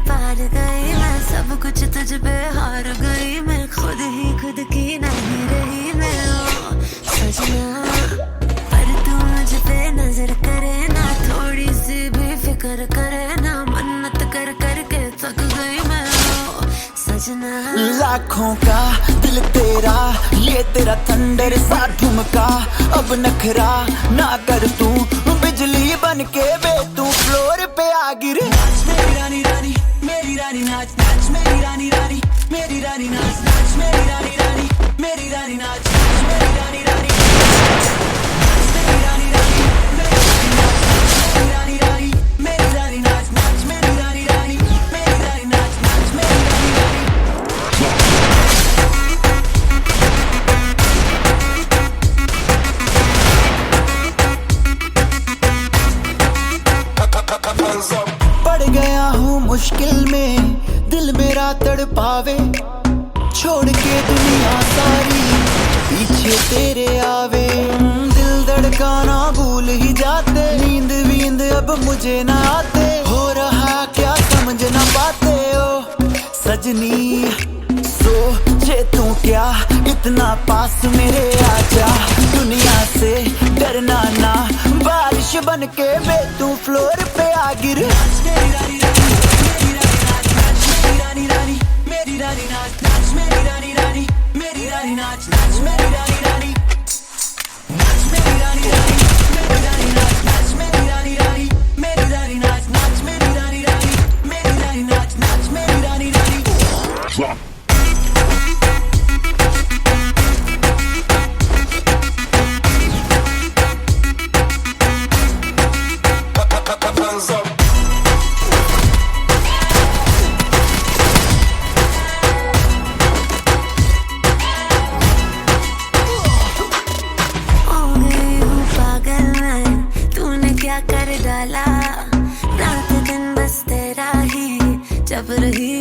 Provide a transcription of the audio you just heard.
पार गई मैं, सब कुछ तुझ पे हार गई मैं, खुद ही खुद की नहीं रही मैं। ओ सजना, पर तू मुझ पे नजर करे ना, थोड़ी सी भी फिक्र करे ना, मन्नत कर कर के थक गई मैं। ओ सजना, लाखों का दिल तेरा, ये तेरा थंडर सा ठुमका, अब नखरा ना कर तू, बिजली बन के बे तू फ्लोर पे आ गिरे। मेरी रानी रानी, मेरी रानी नाच नाच, मेरी रानी रानी, मेरी रानी नाच नाच, मेरी रानी रानी, मेरी रानी नाच नाच, मेरी रानी रानी, मेरी रानी रानी, मेरी रानी रानी, मेरी रानी नाच नाच, मेरी रानी रानी, मेरी रानी नाच नाच, मेरी रानी रानी। पड़ गया हूँ मुश्किल में, दिल मेरा तड़पावे, छोड़ के दुनिया सारी पीछे तेरे आवे। दिल धड़काना भूल ही जाते, नींद वींद अब मुझे ना आते, हो रहा क्या समझ ना पाते। ओ सजनी, सोचे तू क्या इतना पास मेरे आजा, दुनिया से डरना ना, बारिश बन के बे तू फ्लोर पे आ गिर। मेरी रानी रानी, मेरी रानी नाच नाच, मेरी रानी रानी, मेरी रानी नाच नाच, मेरी रानी रानी, मेरी रानी नाच नाच, मेरी रानी रानी, नाच मेरी रानी रानी, मेरी रानी नाच नाच, मेरी रानी रानी, मेरी रानी नाच नाच, मेरी रानी रानी, मेरी रानी नाच नाच, मेरी रानी रानी। क्या कर डाला, रात दिन बस तेरा ही जब रही